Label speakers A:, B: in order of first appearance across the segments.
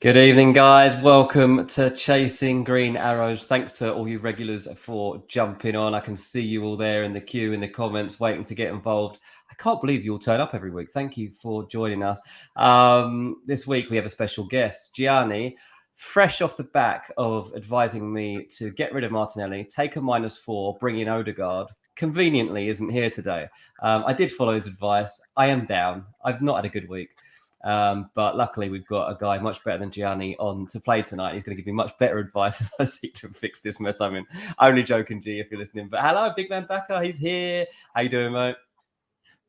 A: Good evening, guys. Welcome to Chasing Green Arrows. Thanks to all you regulars for jumping on. I can see you all there in the queue, in the comments, waiting to get involved. I can't believe you all turn up every week. Thank you for joining us. This week we have a special guest, Gianni, fresh off the back of advising me to get rid of Martinelli, take a -4, bring in Odegaard. Conveniently isn't here today. I did follow his advice. I am down. I've not had a good week. But luckily, we've got a guy much better than Gianni on to play tonight. He's going to give me much better advice as I seek to fix this mess I'm in. Only joking, G, if you're listening. But hello, big man Becca. He's here. How you doing, mate?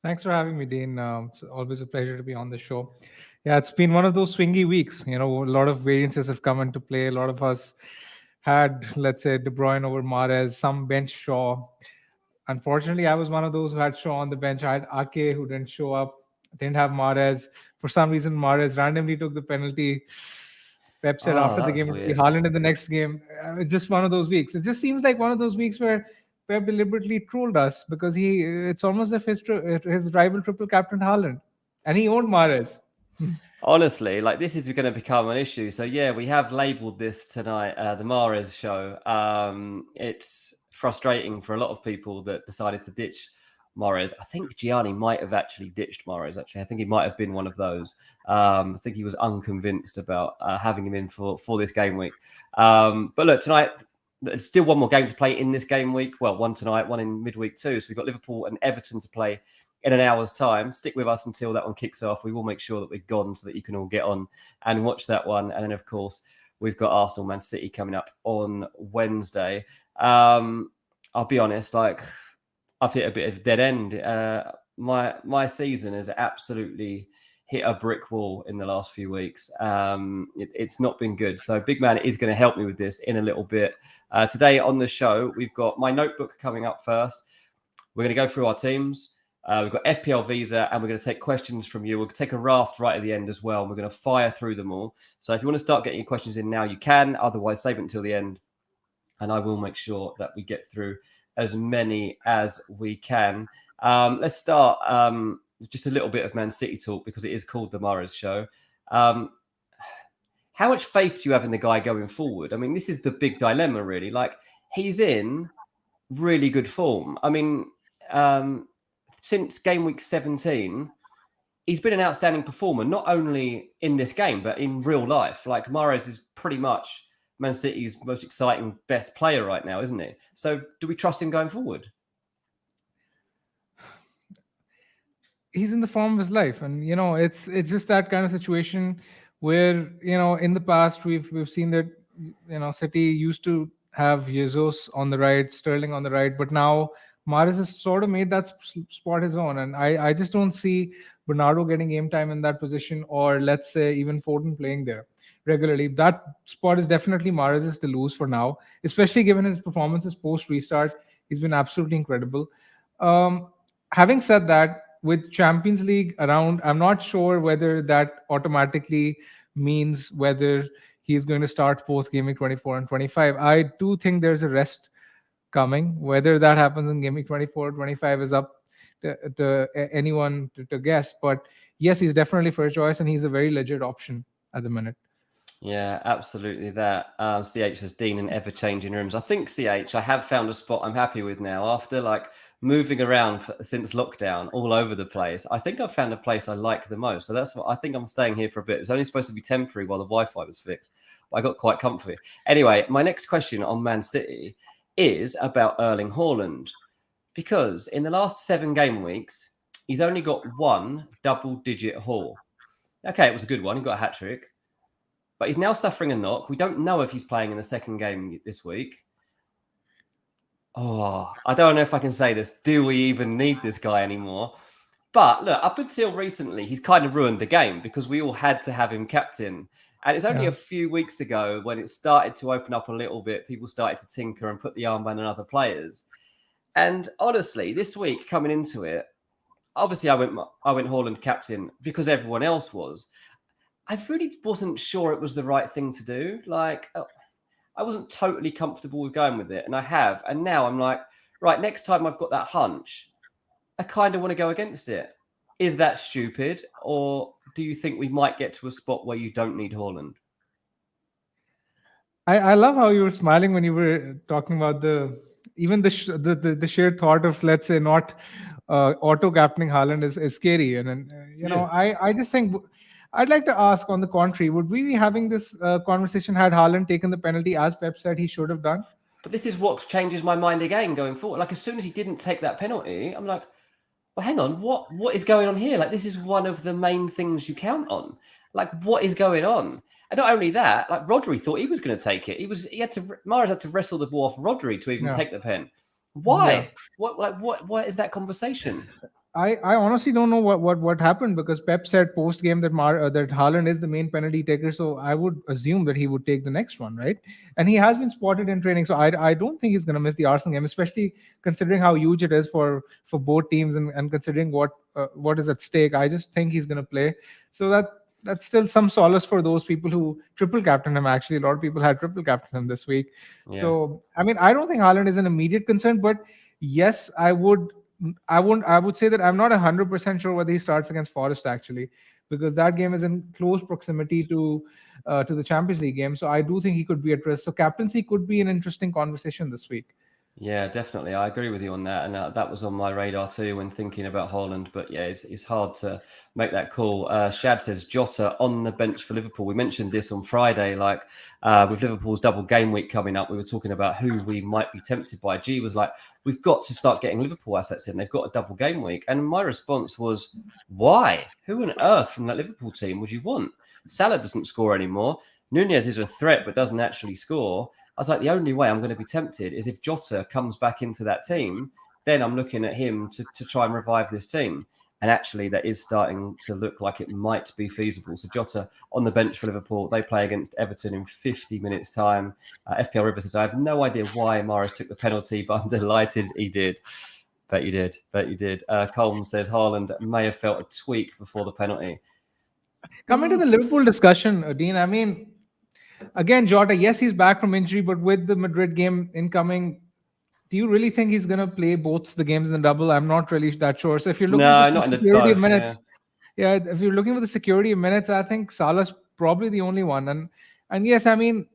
B: Thanks for having me, Dean. It's always a pleasure to be on the show. Yeah, it's been one of those swingy weeks. A lot of variances have come into play. A lot of us had, let's say, De Bruyne over Mahrez, some bench Shaw. Unfortunately, I was one of those who had Shaw on the bench. I had Ake who didn't show up, didn't have Mahrez. For some reason, Mahrez randomly took the penalty. Pep said after the
A: That's
B: game, it'll be
A: weird.
B: Haaland in the next game. It's just one of those weeks. It just seems like one of those weeks where Pep deliberately trolled us because it's almost as if his rival triple captain Haaland, and he owned Mahrez.
A: Honestly, like this is going to become an issue. So yeah, we have labelled this tonight the Mahrez show. It's frustrating for a lot of people that decided to ditch Mahrez. I think Gianni might have actually ditched Mahrez. Actually, I think he might have been one of those. I think he was unconvinced about having him in for this game week. But look, tonight there's still one more game to play in this game week. Well, one tonight, one in midweek too. So we've got Liverpool and Everton to play in an hour's time. Stick with us until that one kicks off. We will make sure that we're gone so that you can all get on and watch that one. And then, of course, we've got Arsenal, Man City coming up on Wednesday. I'll be honest, like I've hit a bit of a dead end. My season has absolutely hit a brick wall in the last few weeks. It's not been good. So Big Man is going to help me with this in a little bit. Today on the show, we've got my notebook coming up first. We're going to go through our teams. We've got FPL Visa, and we're going to take questions from you. We'll take a raft right at the end as well, and we're going to fire through them all. So if you want to start getting your questions in now, you can. Otherwise, save it until the end, and I will make sure that we get through as many as we can. Let's start just a little bit of Man City talk because it is called the Mahrez Show. How much faith do you have in the guy going forward? I mean, this is the big dilemma, really. Like, he's in really good form. I mean, since game week 17, he's been an outstanding performer, not only in this game, but in real life. Like, Mahrez is pretty much Man City's most exciting, best player right now, isn't he? So do we trust him going forward?
B: He's in the form of his life, and it's just that kind of situation where in the past we've seen that City used to have Jesus on the right, Sterling on the right, but now Mahrez has sort of made that spot his own, and I just don't see Bernardo getting game time in that position, or let's say even Foden playing there regularly. That spot is definitely Mahrez's to lose for now, especially given his performances post restart. He's been absolutely incredible. Having said that, with Champions League around, I'm not sure whether that automatically means whether he's going to start both gaming 24 and 25. I do think there's a rest coming. Whether that happens in gaming 24 or 25 is up to anyone to guess. But yes, he's definitely first choice, and he's a very legit option at the minute.
A: Yeah, absolutely that. CH has Dean in ever-changing rooms. I think, CH, I have found a spot I'm happy with now. After like moving around since lockdown all over the place, I think I've found a place I like the most. So that's what I think. I'm staying here for a bit. It's only supposed to be temporary while the Wi-Fi was fixed, but I got quite comfy. Anyway, my next question on Man City is about Erling Haaland, because in the last 7 game weeks, he's only got one double-digit haul. Okay, it was a good one. He got a hat-trick. But he's now suffering a knock. We don't know if he's playing in the second game this week. Oh, I don't know if I can say this. Do we even need this guy anymore? But look, up until recently, he's kind of ruined the game because we all had to have him captain. And it's only a few weeks ago when it started to open up a little bit, people started to tinker and put the armband on other players. And honestly, this week coming into it, obviously I went Haaland captain because everyone else was. I really wasn't sure it was the right thing to do. Like, I wasn't totally comfortable with going with it, and I have. And now I'm like, right, next time I've got that hunch, I kind of want to go against it. Is that stupid? Or do you think we might get to a spot where you don't need Haaland?
B: I love how you were smiling when you were talking about even the sheer thought of, let's say, not auto captaining Haaland is scary. And
A: Yeah.
B: I just think I'd like to ask, on the contrary, would we be having this conversation had Haaland taken the penalty as Pep said he should have done?
A: But this is what changes my mind again going forward. Like, as soon as he didn't take that penalty, I'm like, well, hang on, what is going on here? Like, this is one of the main things you count on. Like, what is going on? And not only that, like, Rodri thought he was going to take it. Mahrez had to wrestle the ball off Rodri to even
B: Yeah.
A: take the pen.
B: Yeah.
A: Why? What is that conversation?
B: I honestly don't know what happened, because Pep said post game that Haaland is the main penalty taker, so I would assume that he would take the next one, right? And he has been spotted in training, so I don't think he's going to miss the Arsenal game, especially considering how huge it is for both teams, and considering what is at stake. I just think he's going to play, so that's still some solace for those people who triple captain him. Actually, a lot of people had triple captain him this week.
A: Yeah.
B: So I mean, I don't think Haaland is an immediate concern, but yes, I would say that I'm not 100% sure whether he starts against Forest, actually, because that game is in close proximity to the Champions League game. So I do think he could be at risk. So captaincy could be an interesting conversation this week.
A: Yeah, definitely. I agree with you on that. And that was on my radar too when thinking about Haaland. But yeah, it's hard to make that call. Shad says Jota on the bench for Liverpool. We mentioned this on Friday, like with Liverpool's double game week coming up, we were talking about who we might be tempted by. G was like, we've got to start getting Liverpool assets in. They've got a double game week. And my response was, why? Who on earth from that Liverpool team would you want? Salah doesn't score anymore. Nunez is a threat but doesn't actually score. I was like, the only way I'm going to be tempted is if Jota comes back into that team, then I'm looking at him to try and revive this team. And actually, that is starting to look like it might be feasible. So Jota on the bench for Liverpool. They play against Everton in 50 minutes' time. FPL River says, I have no idea why Mahrez took the penalty, but I'm delighted he did. Bet you did. Colm says Haaland may have felt a tweak before the penalty.
B: Coming to the Liverpool discussion, Dean, I mean, again, Jota, yes, he's back from injury, but with the Madrid game incoming, do you really think he's going to play both the games in the double? I'm not really that sure. So if you're looking for the security of minutes, if you're looking for the security of minutes, I think Salah's probably the only one. And yes, I mean,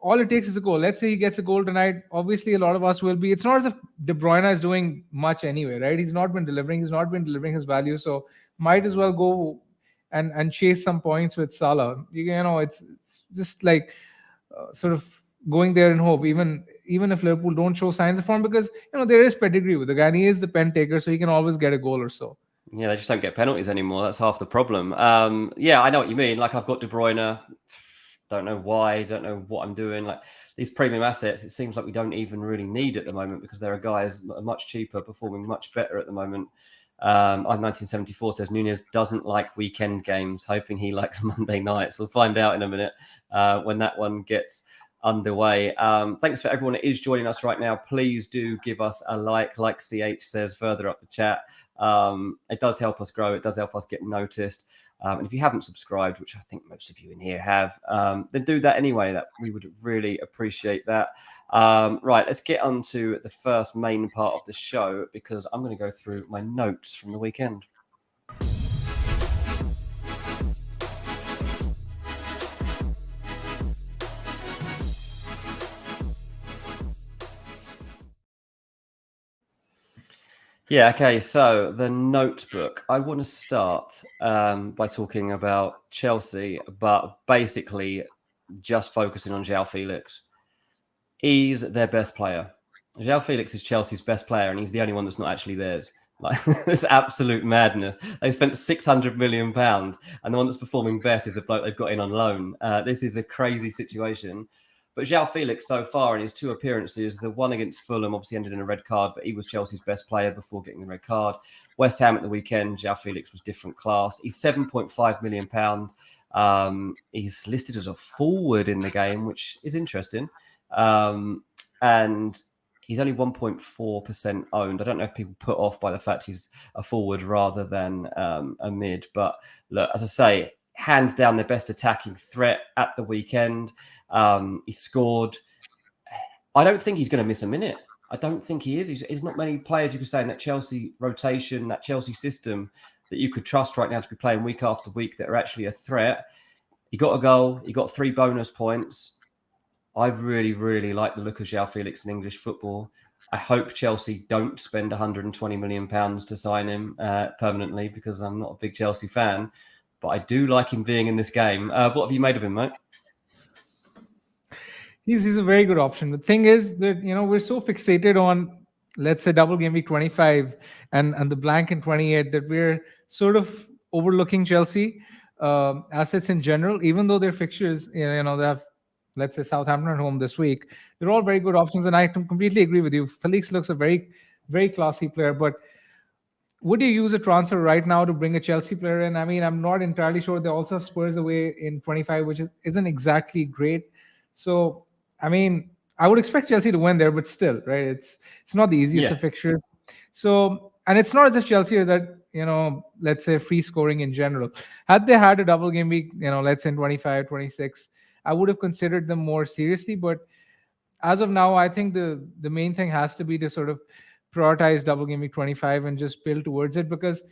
B: all it takes is a goal. Let's say he gets a goal tonight. Obviously, a lot of us will be. It's not as if De Bruyne is doing much anyway, right? He's not been delivering. He's not been delivering his value. So might as well go and chase some points with Salah. It's just like sort of going there in hope. Even if Liverpool don't show signs of form, because there is pedigree with the guy. And he is the pen taker, so he can always get a goal or so.
A: Yeah, they just don't get penalties anymore. That's half the problem. Yeah, I know what you mean. Like, I've got De Bruyne. Don't know why. Don't know what I'm doing. Like, these premium assets, it seems like we don't even really need at the moment, because there are guys that are much cheaper, performing much better at the moment. I'm 1974 says Nunez doesn't like weekend games, hoping he likes Monday nights. We'll find out in a minute when that one gets underway. Thanks for everyone that is joining us right now. Please do give us a like CH says further up the chat. It does help us grow. It does help us get noticed. And if you haven't subscribed, which I think most of you in here have, then do that anyway. That we would really appreciate that. Right, let's get on to the first main part of the show, because I'm going to go through my notes from the weekend. Yeah, okay, so the notebook. I want to start by talking about Chelsea, but basically just focusing on João Felix. He's their best player. João Felix is Chelsea's best player, and he's the only one that's not actually theirs. Like, it's absolute madness. They spent £600 million, and the one that's performing best is the bloke they've got in on loan. This is a crazy situation. But João Felix, so far in his two appearances, the one against Fulham obviously ended in a red card, but he was Chelsea's best player before getting the red card. West Ham at the weekend, João Felix was different class. He's £7.5 million. He's listed as a forward in the game, which is interesting. And he's only 1.4% owned. I don't know if people put off by the fact he's a forward rather than a mid. But look, as I say, hands down their best attacking threat at the weekend. He scored. I don't think he's going to miss a minute. I don't think he is. There's not many players you could say in that Chelsea rotation, that Chelsea system, that you could trust right now to be playing week after week that are actually a threat. He got a goal. He got 3 bonus points. I really, really like the look of João Felix in English football. I hope Chelsea don't spend £120 million to sign him permanently, because I'm not a big Chelsea fan. But I do like him being in this game. What have you made of him, mate?
B: He's a very good option. The thing is that we're so fixated on, let's say, double game week 25 and the blank in 28, that we're sort of overlooking Chelsea assets in general, even though their fixtures, they have, let's say, Southampton at home this week. They're all very good options, and I completely agree with you. Felix looks a very, very classy player, but would you use a transfer right now to bring a Chelsea player in? I mean, I'm not entirely sure. They also have Spurs away in 25, which isn't exactly great. So, I mean, I would expect Chelsea to win there, but still, right? It's not the easiest of fixtures. So, and it's not as if Chelsea are that, let's say, free scoring in general. Had they had a double game week, let's say in 25, 26, I would have considered them more seriously. But as of now, I think the main thing has to be to sort of prioritize double game week 25 and just build towards it, because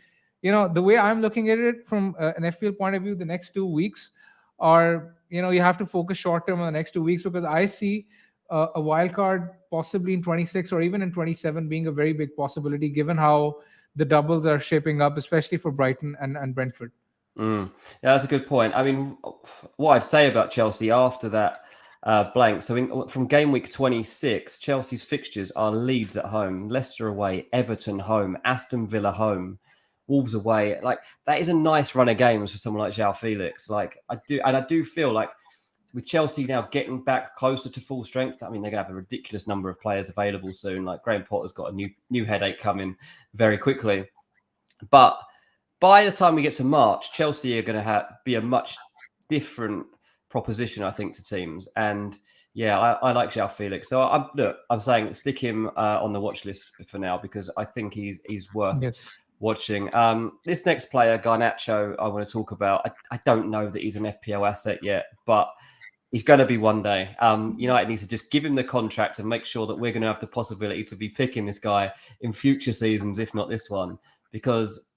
B: the way I'm looking at it from an FPL point of view, the next 2 weeks are, you have to focus short term on the next 2 weeks, because I see a wild card possibly in 26 or even in 27 being a very big possibility, given how the doubles are shaping up, especially for Brighton and Brentford.
A: Yeah, that's a good point. I mean, what I'd say about Chelsea after that blank. So from game week 26, Chelsea's fixtures are Leeds at home, Leicester away, Everton home, Aston Villa home, Wolves away. Like, that is a nice run of games for someone like João Felix. Like, I do feel like with Chelsea now getting back closer to full strength, I mean, they're going to have a ridiculous number of players available soon. Like, Graham Potter's got a new headache coming very quickly. But by the time we get to March, Chelsea are going to be a much different proposition, I think, to teams. And yeah, I like João Felix. So I'm saying stick him on the watch list for now, because I think he's worth watching. This next player, Garnacho, I want to talk about. I don't know that he's an FPL asset yet, but he's going to be one day. United needs to just give him the contract and make sure that we're going to have the possibility to be picking this guy in future seasons, if not this one, because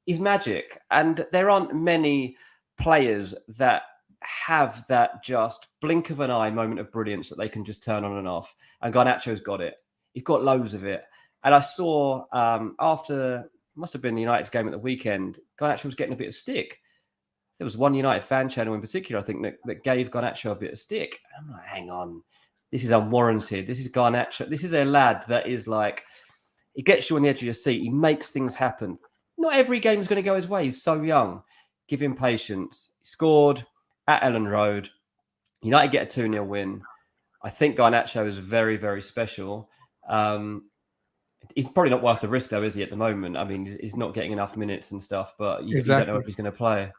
A: he's magic. And there aren't many players that have that just blink of an eye moment of brilliance that they can just turn on and off. And Garnacho's got it. He's got loads of it. And I saw after, must have been the United's game at the weekend, Garnacho was getting a bit of stick. There was one United fan channel in particular, I think, that gave Garnacho a bit of stick. And I'm like, hang on, this is unwarranted. This is Garnacho. This is a lad that is like, he gets you on the edge of your seat. He makes things happen. Not every game is going to go his way. He's so young. Give him patience. He scored at Ellen Road. United get a 2-0 win. I think Garnacho is very, very special. He's probably not worth the risk, though, is he, at the moment? I mean, he's not getting enough minutes and stuff, but you don't know if he's going to play.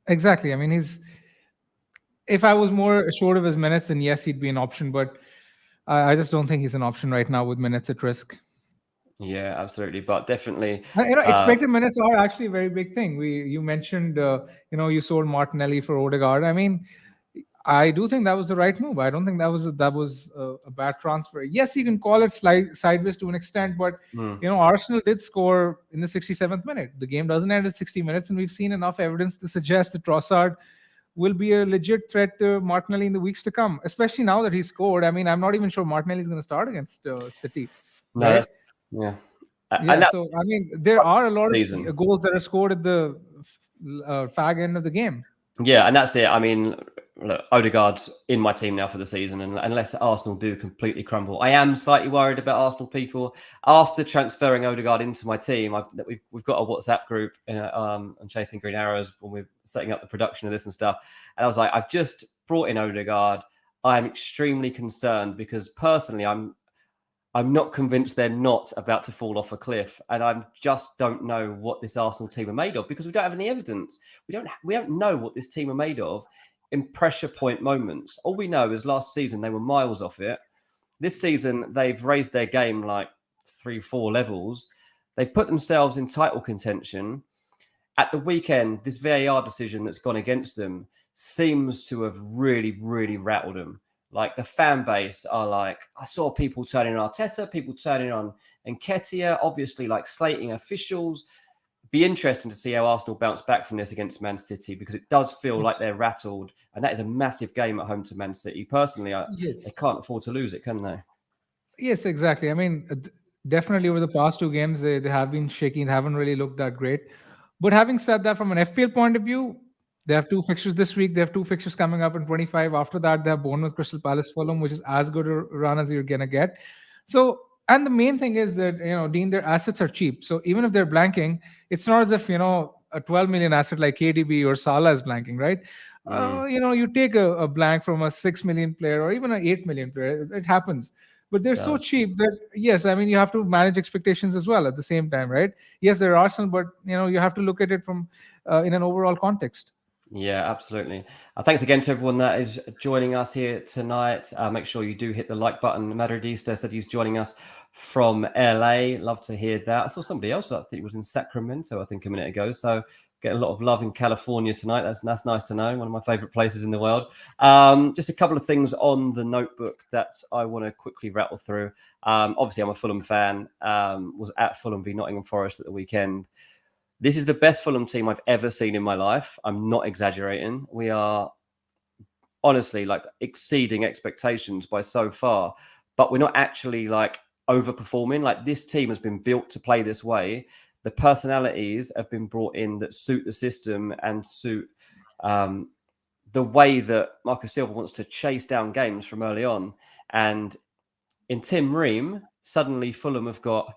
B: Exactly. I mean, if I was more assured of his minutes, then yes, he'd be an option. But I just don't think he's an option right now with minutes at risk.
A: Yeah, absolutely. But definitely,
B: expected minutes are actually a very big thing. You mentioned, you sold Martinelli for Odegaard. I mean, I do think that was the right move. I don't think that was a bad transfer. Yes, you can call it sideways to an extent, but Arsenal did score in the 67th minute. The game doesn't end at 60 minutes, and we've seen enough evidence to suggest that Trossard will be a legit threat to Martinelli in the weeks to come, especially now that he's scored. I mean, I'm not even sure Martinelli is going to start against City.
A: No,
B: right?
A: Yeah.
B: So I mean, there are a lot of goals that are scored at the fag end of the game.
A: Yeah, and that's it. I mean, look, Odegaard's in my team now for the season, and unless Arsenal do completely crumble, I am slightly worried about Arsenal people. After transferring Odegaard into my team, we've got a WhatsApp group on Chasing Green Arrows when we're setting up the production of this and stuff. And I was like, I've just brought in Odegaard. I'm extremely concerned because personally, I'm not convinced they're not about to fall off a cliff, and I just don't know what this Arsenal team are made of because we don't have any evidence. We don't know what this team are made of in pressure point moments. All we know is last season they were miles off it. This season they've raised their game like 3-4 levels. They've put themselves in title contention. At the weekend, this VAR decision that's gone against them seems to have really, really rattled them. Like the fan base are like, I saw people turning on Arteta, people turning on Nketiah, obviously like slating officials. be interesting to see how Arsenal bounce back from this against Man City, because it does feel like
B: Yes.
A: they're rattled, and that is a massive game at home to Man City. Personally, they
B: Yes.
A: can't afford to lose it, can they?
B: Yes, exactly. I mean, definitely over the past two games, they have been shaky and haven't really looked that great. But having said that, from an FPL point of view, they have two fixtures this week. They have two fixtures coming up in 25. After that, they have Bournemouth, Crystal Palace, Fulham, which is as good a run as you're gonna get. So, and the main thing is that Dean, their assets are cheap. So even if they're blanking, it's not as if a 12 million asset like KDB or Salah is blanking, right?
A: Mm,
B: You take a blank from a 6 million player or even an 8 million player. It happens, but they're so
A: does.
B: cheap that yes, I mean you have to manage expectations as well at the same time, right? Yes, they're Arsenal, but you have to look at it from in an overall context.
A: Yeah, absolutely. Thanks again to everyone that is joining us here tonight. Make sure you do hit the like button. Madridista said he's joining us from LA. Love to hear that. I saw somebody else that I think was in Sacramento, I think, a minute ago. So get a lot of love in California tonight. That's nice to know. One of my favorite places in the world. Just a couple of things on the notebook that I want to quickly rattle through. Obviously, I'm a Fulham fan. Was at Fulham v Nottingham Forest at the weekend. This is the best Fulham team I've ever seen in my life. I'm not exaggerating. We are honestly like exceeding expectations by so far, but we're not actually like overperforming. Like, this team has been built to play this way. The personalities have been brought in that suit the system and suit the way that Marco Silva wants to chase down games from early on. And in Tim Ream, suddenly Fulham have got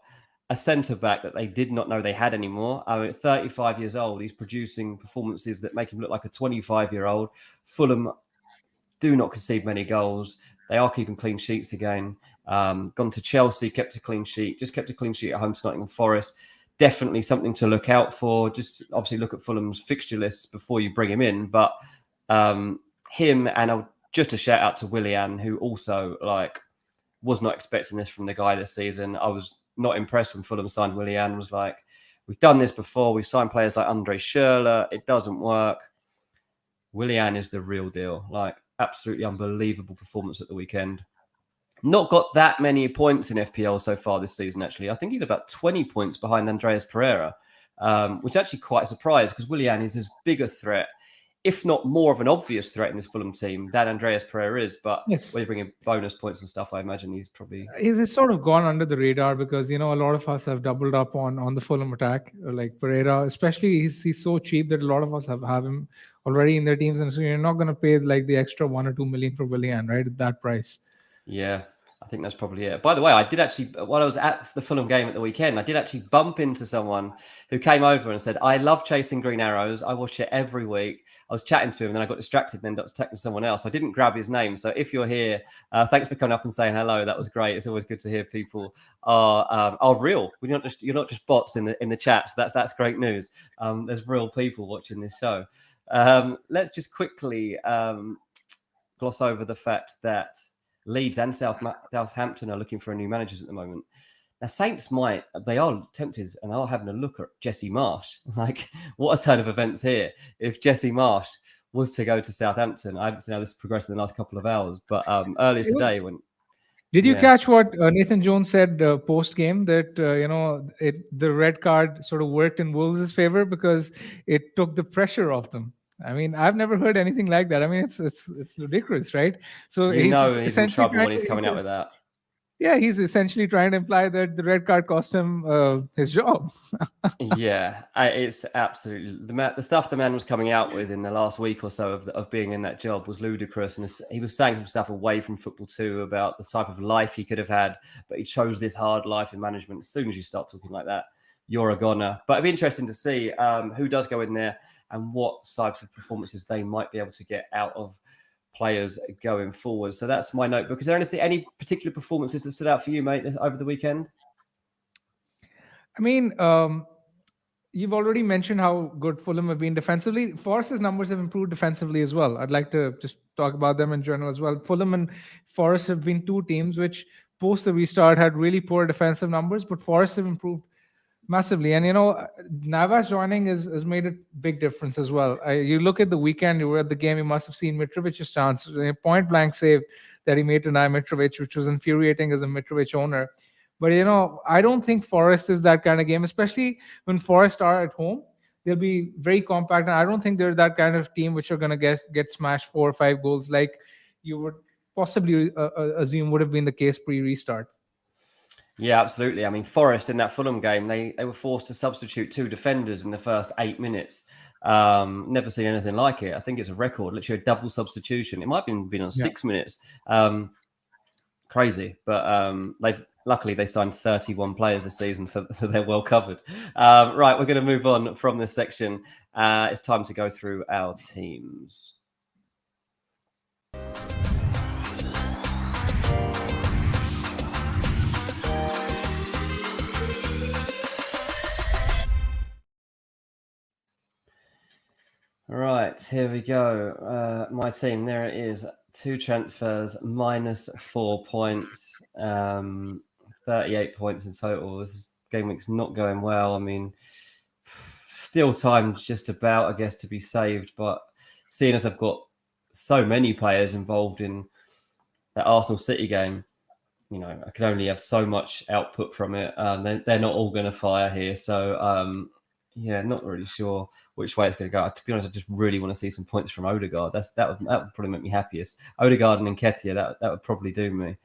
A: a centre back that they did not know they had anymore. I mean, 35 years old, he's producing performances that make him look like a 25-year-old. Fulham do not concede many goals. They are keeping clean sheets again. Gone to Chelsea, kept a clean sheet. Just kept a clean sheet at home to Nottingham Forest. Definitely something to look out for. Just obviously look at Fulham's fixture lists before you bring him in. But him, and just a shout out to Willian, who also was not expecting this from the guy this season. I was not impressed when Fulham signed Willian. Was like, we've done this before. We've signed players like Andre Schürrle. It doesn't work. Willian is the real deal. Like, absolutely unbelievable performance at the weekend. Not got that many points in FPL so far this season, actually. I think he's about 20 points behind Andreas Pereira, which is actually quite a surprise, because Willian is as big a threat, if not more of an obvious threat in this Fulham team than Andreas Pereira is. But
B: Yes.
A: when you bring in bonus points and stuff, I imagine he's probably...
B: He's sort of gone under the radar because a lot of us have doubled up on the Fulham attack, like Pereira. Especially, he's so cheap that a lot of us have him already in their teams, and so you're not going to pay like the extra 1 or 2 million for Willian, right? At that price.
A: Yeah, I think that's probably it. By the way, I did actually, while I was at the Fulham game at the weekend, I did actually bump into someone who came over and said, I love chasing green arrows. I watch it every week. I was chatting to him, and then I got distracted and ended up texting someone else. I didn't grab his name. So if you're here, thanks for coming up and saying hello. That was great. It's always good to hear people are real. You're not just bots in the chat. So that's great news. There's real people watching this show. Let's just quickly gloss over the fact that Leeds and Southampton are looking for new managers at the moment. Now, Saints they are tempted and are having a look at Jesse Marsh. Like, what a turn of events here. If Jesse Marsh was to go to Southampton, I haven't seen how this progressed in the last couple of hours, but earlier today when...
B: Did you catch what Nathan Jones said post game, that the red card sort of worked in Wolves' favor because it took the pressure off them? I mean, I've never heard anything like that. I mean, it's ridiculous, right? So
A: he's in
B: essentially
A: trouble when he's coming out with that.
B: Yeah, he's essentially trying to imply that the red card cost him his job.
A: Yeah, it's absolutely the stuff the man was coming out with in the last week or so of being in that job was ludicrous, and he was saying some stuff away from football too about the type of life he could have had, but he chose this hard life in management. As soon as you start talking like that, you're a goner. But it'd be interesting to see who does go in there and what types of performances they might be able to get out of players going forward. So that's my notebook. Is there any particular performances that stood out for you, mate, over the weekend?
B: I mean, you've already mentioned how good Fulham have been defensively. Forest's numbers have improved defensively as well. I'd like to just talk about them in general as well. Fulham and Forest have been two teams which, post the restart, had really poor defensive numbers, but Forest have improved massively. And Navas joining has made a big difference as well. You look at the weekend, you were at the game, you must have seen Mitrovic's chance, a point blank save that he made to Naya Mitrovic, which was infuriating as a Mitrovic owner. But I don't think Forest is that kind of game, especially when Forest are at home. They'll be very compact, and I don't think they're that kind of team which are going to get smashed 4 or 5 goals like you would possibly assume would have been the case pre-restart.
A: Yeah, absolutely. I mean, Forest in that Fulham game, they were forced to substitute 2 defenders in the first 8 minutes. Never seen anything like it. I think it's a record, literally a double substitution. It might have even been on
B: Yeah.
A: 6 minutes. Crazy, but they signed 31 players this season, so they're well covered. Right, we're going to move on from this section. It's time to go through our teams. All right, here we go. My team, there it is. 2 transfers, -4 points, 38 points in total. This game week's not going well. I mean, still time just about, I guess, to be saved. But seeing as I've got so many players involved in that Arsenal City game, I can only have so much output from it. They're not all going to fire here. So, yeah, not really sure which way it's going to go. To be honest, I just really want to see some points from Odegaard. That would probably make me happiest. Odegaard and Nketiah, that would probably do me.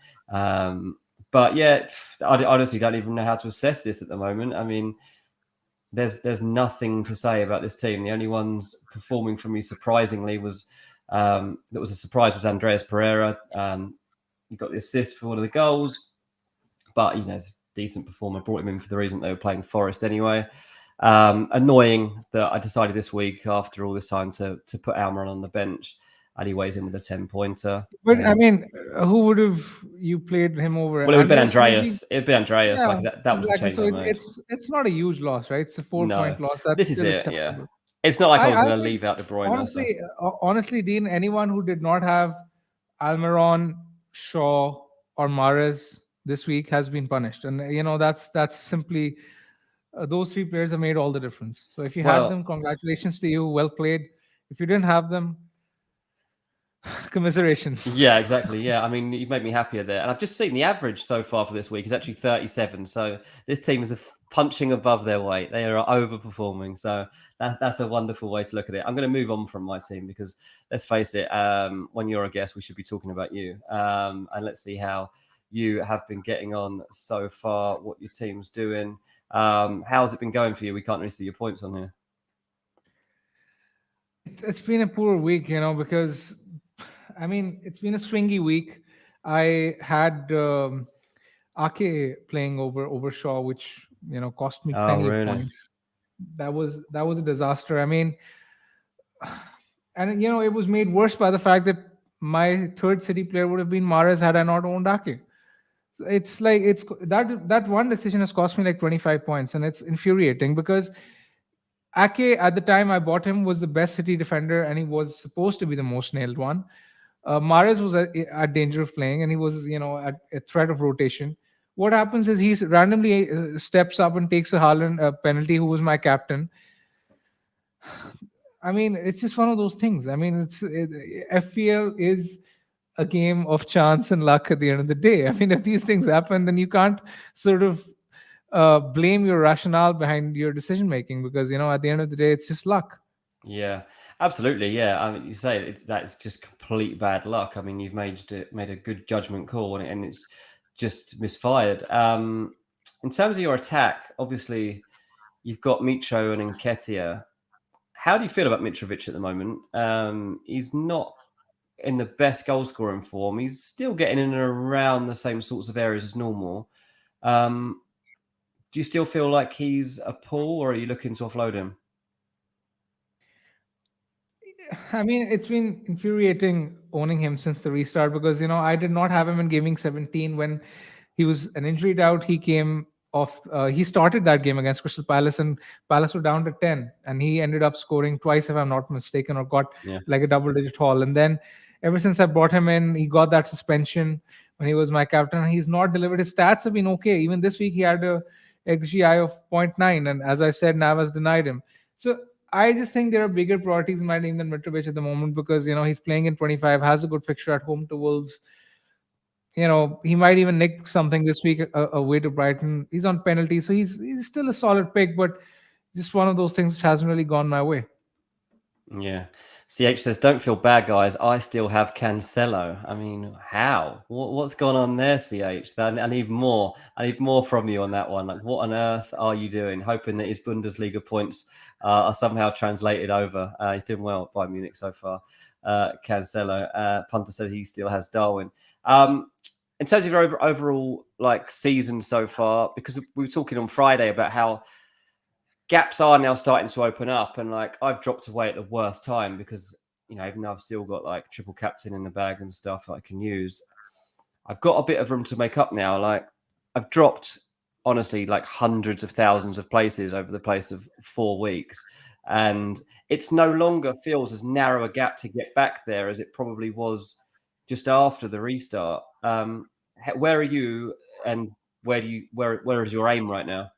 A: But yeah, I honestly don't even know how to assess this at the moment. I mean, there's nothing to say about this team. The only ones performing for me surprisingly was Andreas Pereira. He got the assist for one of the goals, but he's a decent performer. Brought him in for the reason they were playing Forest anyway. Annoying that I decided this week after all this time to put Almiron on the bench, and he weighs in with a 10-pointer.
B: But I mean, who would have you played him over?
A: Well, it would have been
B: Maybe?
A: Andreas. It'd be Andreas.
B: Yeah,
A: Like that was the
B: exactly.
A: change
B: So
A: I made.
B: it's not a huge loss, right? It's a 4 point
A: No,
B: loss. That's
A: this is
B: still
A: it. Yeah,
B: acceptable.
A: it's not like I was
B: I
A: going to
B: think,
A: leave out De Bruyne. So.
B: honestly, Dean, anyone who did not have Almiron, Shaw, or Mahrez this week has been punished, and that's simply those 3 players have made all the difference. So if you had them,
A: Well,
B: congratulations to you, well played. If you didn't have them, commiserations.
A: yeah, exactly. Yeah, I mean, you've made me happier there. And I've just seen the average so far for this week is actually 37. So this team is punching above their weight. They are overperforming. So that's a wonderful way to look at it. I'm going to move on from my team because let's face it, when you're a guest, we should be talking about you. And let's see how you have been getting on so far, what your team's doing. How's it been going for you? We can't really see your points on here.
B: It's been a poor week, because I mean, it's been a swingy week. I had Ake playing over Shaw, which cost me
A: Oh,
B: plenty of
A: really?
B: points. That was a disaster. I mean, and it was made worse by the fact that my third City player would have been Mahrez had I not owned Ake. So it's like it's that one decision has cost me like 25 points, and it's infuriating because Ake at the time I bought him was the best City defender, and he was supposed to be the most nailed one. Mahrez was at danger of playing, and he was, at a threat of rotation. What happens is he randomly steps up and takes a Haaland penalty, who was my captain. I mean, it's just one of those things. I mean, FPL is a game of chance and luck at the end of the day. I mean, if these things happen, then you can't sort of blame your rationale behind your decision making because at the end of the day, it's just luck.
A: Yeah, absolutely. Yeah, I mean, you say that's just complete bad luck. I mean, you've made a good judgment call and it's just misfired. In terms of your attack, obviously you've got Micho and Nketiah. How do you feel about Mitrovic at the moment? He's not in the best goal scoring form. He's still getting in and around the same sorts of areas as normal. Do you still feel like he's a pull, or are you looking to offload him?
B: I mean, it's been infuriating owning him since the restart because I did not have him in gaming 17 when he was an injury out. He came off. He started that game against Crystal Palace, and Palace were down to 10, and he ended up scoring twice, if I'm not mistaken, or got like a double-digit haul. And then ever since I brought him in, he got that suspension when he was my captain. He's not delivered. His stats have been okay. Even this week, he had a XGI of 0.9, and as I said, Navas denied him. So I just think there are bigger priorities in my team than Mitrovic at the moment because he's playing in 25, has a good fixture at home to Wolves. he might even nick something this week away to Brighton. He's on penalty, so he's still a solid pick, but just one of those things which hasn't really gone my way.
A: Yeah. CH says, don't feel bad, guys. I still have Cancelo. I mean, how? What's gone on there, CH? I need more. I need more from you on that one. Like, what on earth are you doing? Hoping that his Bundesliga points are somehow translated over. He's doing well at Bayern Munich so far. Cancelo. Punter says he still has Darwin. In terms of your overall like season so far, because we were talking on Friday about how gaps are now starting to open up, and like I've dropped away at the worst time because even though I've still got like triple captain in the bag and stuff that I can use, I've got a bit of room to make up now. Like I've dropped honestly like hundreds of thousands of places over the place of 4 weeks, and it's no longer feels as narrow a gap to get back there as it probably was just after the restart. Where are you, and where is your aim right now?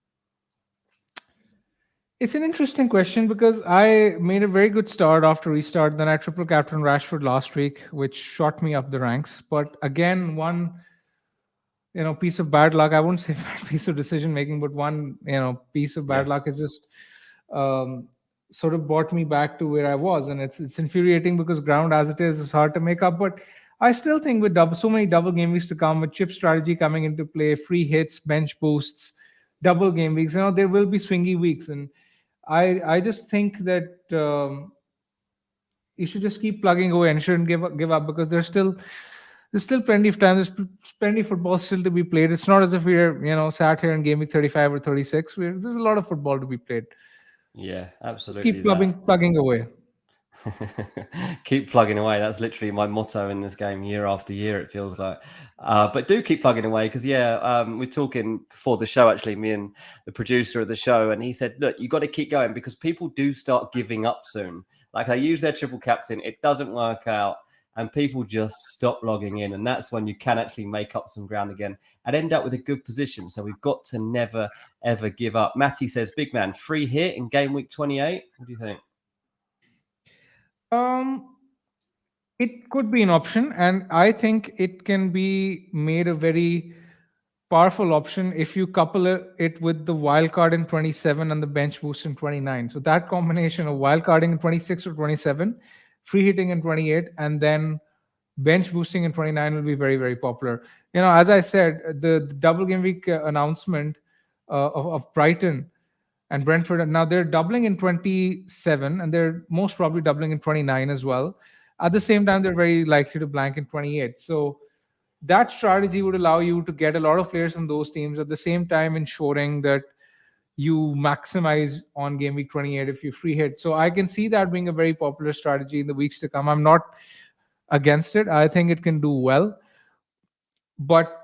B: It's an interesting question because I made a very good start after restart. Then I triple captain Rashford last week, which shot me up the ranks. But again, one piece of bad luck. I wouldn't say bad piece of decision making, but one piece of bad luck is just um, sort of brought me back to where I was, and it's infuriating because ground as it is hard to make up. But I still think with so many double game weeks to come, with chip strategy coming into play, free hits, bench boosts, double game weeks, there will be swingy weeks, and I just think that you should just keep plugging away and shouldn't give up because there's still plenty of time. There's plenty of football still to be played. It's not as if we're sat here in game week 35 or 36. There's a lot of football to be played.
A: Yeah,
B: Just
A: absolutely.
B: keep plugging away.
A: Keep plugging away. That's literally my motto in this game year after year, it feels like. But do keep plugging away because, we're talking before the show, actually, me and the producer of the show, and he said, look, you got to keep going because people do start giving up soon. Like they use their triple captain, it doesn't work out, and people just stop logging in. And that's when you can actually make up some ground again and end up with a good position. So we've got to never, ever give up. Matty says, big man, free hit in game week 28. What do you think?
B: It could be an option, and I think it can be made a very powerful option if you couple it with the wild card in 27 and the bench boost in 29. So that combination of wild carding in 26 or 27, free hitting in 28, and then bench boosting in 29 will be very, very popular. As I said, the double game week announcement of Brighton and Brentford, now they're doubling in 27 and they're most probably doubling in 29 as well. At the same time, they're very likely to blank in 28. So that strategy would allow you to get a lot of players from those teams at the same time, ensuring that you maximize on game week 28 if you free hit. So I can see that being a very popular strategy in the weeks to come. I'm not against it. I think it can do well. But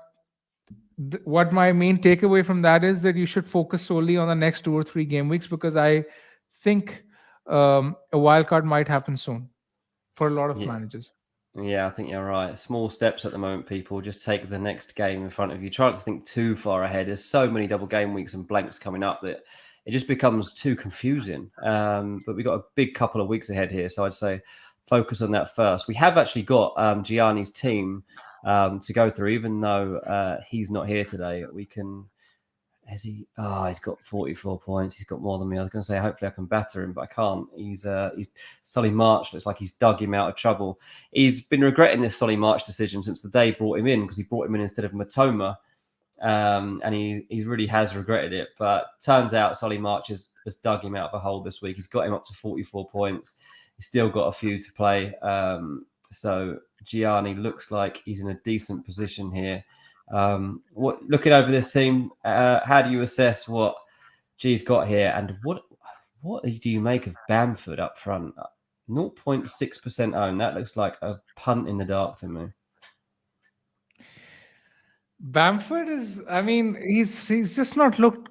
B: what my main takeaway from that is that you should focus solely on the next 2 or 3 game weeks because I think a wild card might happen soon for a lot of managers.
A: Yeah, I think you're right. Small steps at the moment, people. Just take the next game in front of you. Try not to think too far ahead. There's so many double game weeks and blanks coming up that it just becomes too confusing. But we've got a big couple of weeks ahead here. So I'd say focus on that first. We have actually got Gianni's team to go through, even though he's not here today. We can... Has he? Oh, he's got 44 points. He's got more than me. I was going to say, hopefully I can batter him, but I can't. He's Solly March looks like he's dug him out of trouble. He's been regretting this Solly March decision since the day he brought him in because he brought him in instead of Matoma, and he really has regretted it. But turns out Solly March has dug him out of a hole this week. He's got him up to 44 points. He's still got a few to play. So Gianni looks like he's in a decent position here. Looking over this team, how do you assess what G's got here, and what do you make of Bamford up front? 0.6% owned. That looks like a punt in the dark to me.
B: Bamford is, I mean, he's just not looked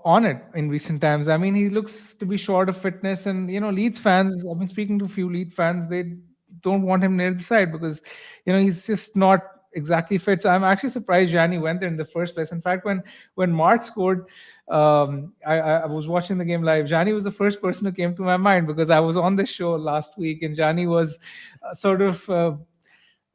B: on it in recent times. I mean, he looks to be short of fitness, and Leeds fans. I've been speaking to a few Leeds fans. They don't want him near the side because he's just not exactly fit. So I'm actually surprised Gianni went there in the first place. In fact, when Mark scored, I was watching the game live. Gianni was the first person who came to my mind because I was on this show last week, and Gianni was sort of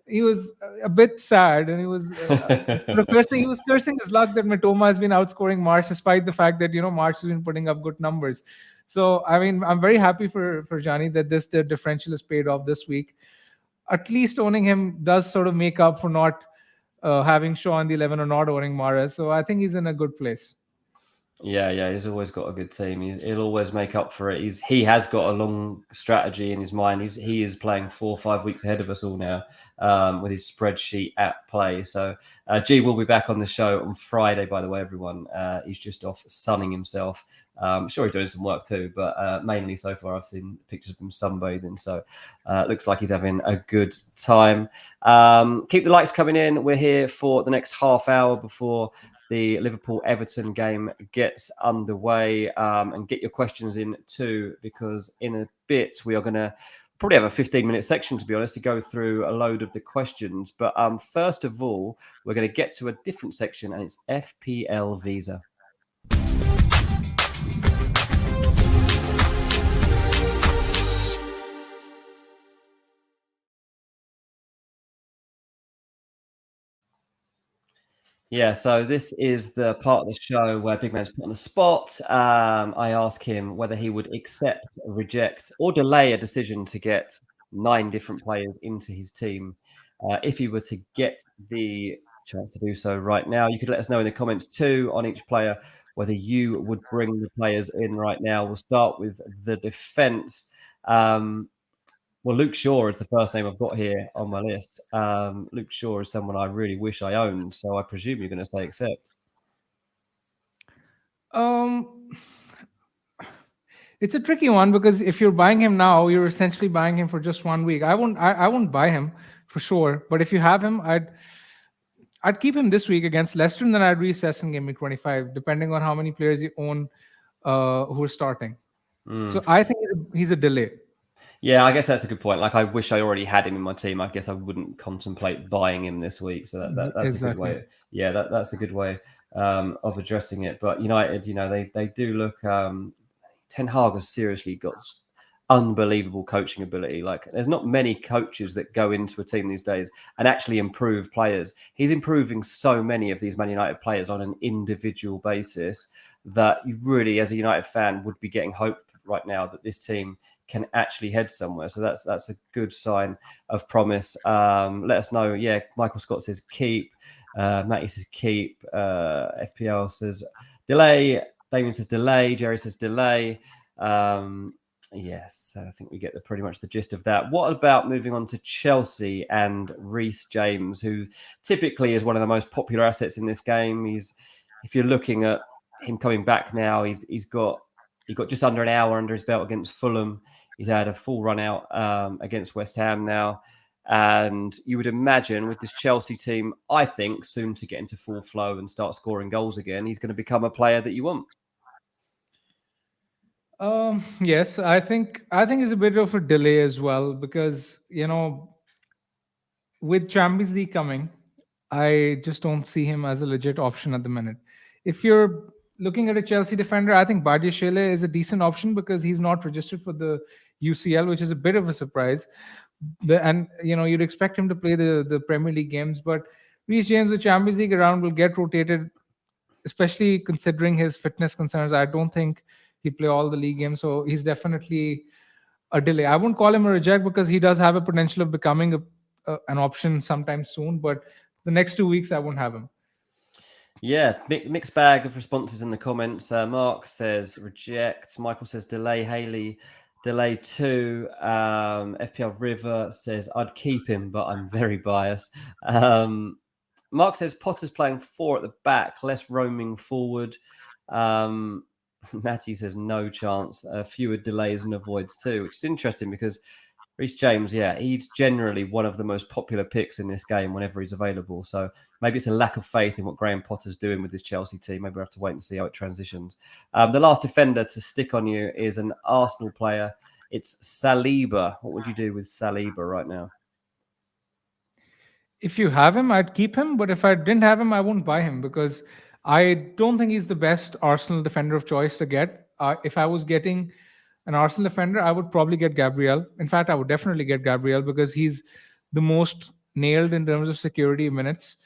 B: he was a bit sad, and he was sort of cursing. He was cursing his luck that Matoma has been outscoring March, despite the fact that March has been putting up good numbers. So I mean, I'm very happy for Johnny that this the differential is paid off this week. At least owning him does sort of make up for not having Shaw in the 11 or not owning Mahrez. So I think he's in a good place.
A: Yeah, he's always got a good team. He'll always make up for it. He has got a long strategy in his mind. He is playing 4 or 5 weeks ahead of us all now, with his spreadsheet at play. So G will be back on the show on Friday. By the way, everyone, he's just off sunning himself. I'm sure he's doing some work too, but mainly so far I've seen pictures of him sunbathing. So looks like he's having a good time. Keep the likes coming in. We're here for the next half hour before the Liverpool-Everton game gets underway, and get your questions in too, because in a bit we are going to probably have a 15-minute section, to be honest, to go through a load of the questions. But first of all, we're going to get to a different section, and it's FPL Visa. Yeah, so this is the part of the show where Big Man's put on the spot. I ask him whether he would accept, reject, or delay a decision to get 9 different players into his team. If he were to get the chance to do so right now, you could let us know in the comments too on each player whether you would bring the players in right now. We'll start with the defence. Well, Luke Shaw is the first name I've got here on my list. Luke Shaw is someone I really wish I owned, so I presume you're going to say accept.
B: It's a tricky one because if you're buying him now, you're essentially buying him for just 1 week. I won't buy him for sure. But if you have him, I'd keep him this week against Leicester, and then I'd reassess in game week 25, depending on how many players you own who are starting. So I think he's a delay.
A: Yeah, I guess that's a good point. Like, I wish I already had him in my team. I guess I wouldn't contemplate buying him this week. So that's exactly a good way. Yeah, that's a good way of addressing it. But United, they do look. Ten Hag has seriously got unbelievable coaching ability. Like, there's not many coaches that go into a team these days and actually improve players. He's improving so many of these Man United players on an individual basis that you really, as a United fan, would be getting hope right now that this team can actually head somewhere. So that's a good sign of promise. Let us know. Yeah, Michael Scott says keep. Matty says keep. FPL says delay. Damien says delay. Jerry says delay. Yes, I think we get pretty much the gist of that. What about moving on to Chelsea and Reece James, who typically is one of the most popular assets in this game? If you're looking at him coming back now, he got just under an hour under his belt against Fulham. He's had a full run out against West Ham now. And you would imagine with this Chelsea team, I think, soon to get into full flow and start scoring goals again, he's going to become a player that you want.
B: Yes, I think it's a bit of a delay as well because with Champions League coming, I just don't see him as a legit option at the minute. If you're looking at a Chelsea defender, I think Badiashile is a decent option because he's not registered for the UCL, which is a bit of a surprise. And you'd expect him to play the Premier League games, but Reece James, the Champions League around, will get rotated, especially considering his fitness concerns. I don't think he'd play all the league games, so he's definitely a delay. I wouldn't call him a reject because he does have a potential of becoming an option sometime soon, but the next 2 weeks I won't have him.
A: Yeah, mixed bag of responses in the comments. Mark says reject. Michael says delay. Haley, delay too. FPL River says I'd keep him, but I'm very biased. Mark says Potter's playing 4 at the back, less roaming forward. Matty says no chance. Fewer delays and avoids too, which is interesting because Reece James, yeah, he's generally one of the most popular picks in this game whenever he's available. So maybe it's a lack of faith in what Graham Potter's doing with this Chelsea team. Maybe we'll have to wait and see how it transitions. The last defender to stick on you is an Arsenal player. It's Saliba. What would you do with Saliba right now?
B: If you have him, I'd keep him. But if I didn't have him, I wouldn't buy him because I don't think he's the best Arsenal defender of choice to get. If I was getting an Arsenal defender, I would probably get Gabriel. In fact, I would definitely get Gabriel because he's the most nailed in terms of security minutes.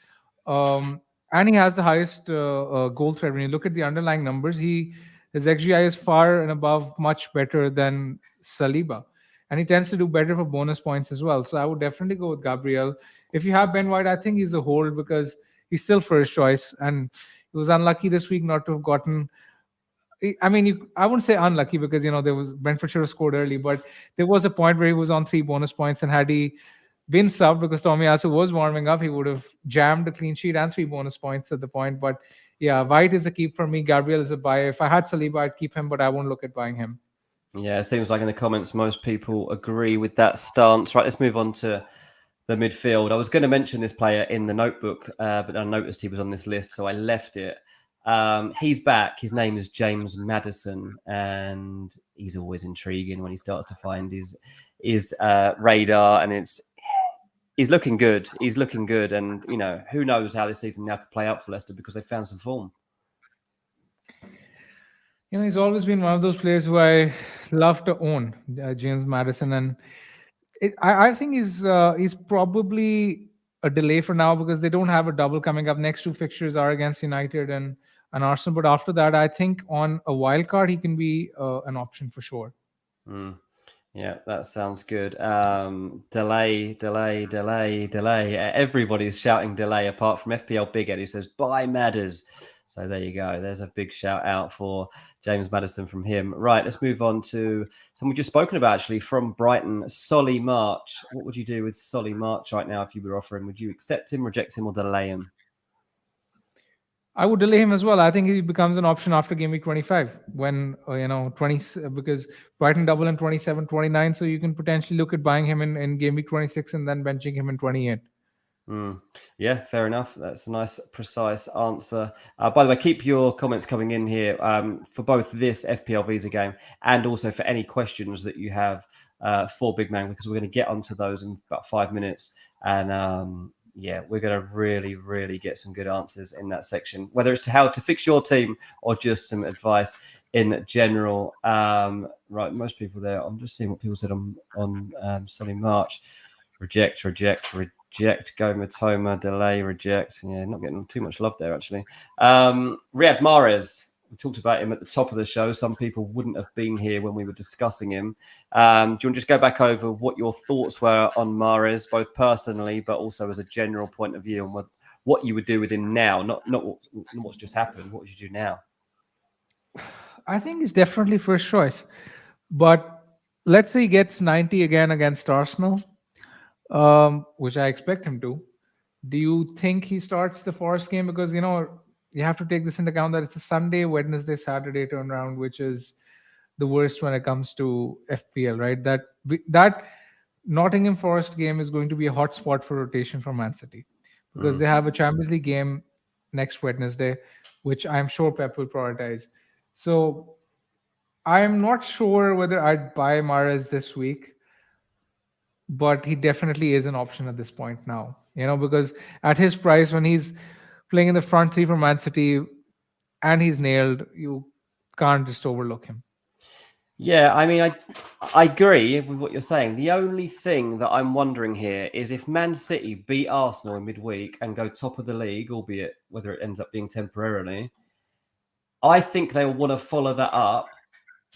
B: And he has the highest goal threat. When you look at the underlying numbers, his XGI is far and above much better than Saliba. And he tends to do better for bonus points as well. So I would definitely go with Gabriel. If you have Ben White, I think he's a hold because he's still first choice. And he was unlucky this week not to have gotten. I mean, I wouldn't say unlucky because there was Brentford should have scored early, but there was a point where he was on 3 bonus points, and had he been subbed because Tomiyasu was warming up, he would have jammed a clean sheet and 3 bonus points at the point. But yeah, White is a keep for me. Gabriel is a buy. If I had Saliba, I'd keep him, but I won't look at buying him.
A: Yeah, it seems like in the comments most people agree with that stance. Right, let's move on to the midfield. I was going to mention this player in the notebook, but I noticed he was on this list, so I left it. He's back. His name is James Maddison, and he's always intriguing when he starts to find his radar, and he's looking good. He's looking good, and who knows how this season now could play out for Leicester because they found some form.
B: He's always been one of those players who I love to own, James Maddison, and I think he's probably a delay for now because they don't have a double coming up. Next 2 fixtures are against United and Arsenal, but after that, I think on a wild card he can be an option for sure.
A: Yeah, that sounds good. Delay. Everybody's shouting delay apart from FPL Big Ed, who says buy Madders. So there you go. There's a big shout out for James Maddison from him. Right, let's move on to someone we've just spoken about actually from Brighton, Solly March. What would you do with Solly March right now if you were offering? Would you accept him, reject him, or delay him?
B: I would delay him as well. I think he becomes an option after game week 25 when 20, because Brighton double in 27, 29. So you can potentially look at buying him in game week 26 and then benching him in 28.
A: Yeah, fair enough. That's a nice, precise answer. By the way, keep your comments coming in here for both this FPL Visa game and also for any questions that you have for Big Man, because we're going to get onto those in about 5 minutes. And yeah, we're going to really, really get some good answers in that section, whether it's to how to fix your team or just some advice in general. Right, most people there. I'm just seeing what people said on Sunny March. Reject. Go Matoma, delay, reject. Yeah, not getting too much love there, actually. Riyad Mahrez. We talked about him at the top of the show. Some people wouldn't have been here when we were discussing him. Do you want to just go back over what your thoughts were on Mahrez, both personally, but also as a general point of view, and what you would do with him now, not what's just happened. What would you do now?
B: I think he's definitely first choice. But let's say he gets 90 again against Arsenal, which I expect him to. Do you think he starts the Forest game? Because, you have to take this into account that it's a Sunday, Wednesday, Saturday turnaround, which is the worst when it comes to FPL, right? That Nottingham Forest game is going to be a hot spot for rotation for Man City because they have a Champions League game next Wednesday, which I'm sure Pep will prioritize. So I'm not sure whether I'd buy Mahrez this week, but he definitely is an option at this point now, because at his price, when he's playing in the front 3 for Man City and he's nailed, you can't just overlook him.
A: Yeah, I mean, I agree with what you're saying. The only thing that I'm wondering here is if Man City beat Arsenal in midweek and go top of the league, albeit whether it ends up being temporarily, I think they'll want to follow that up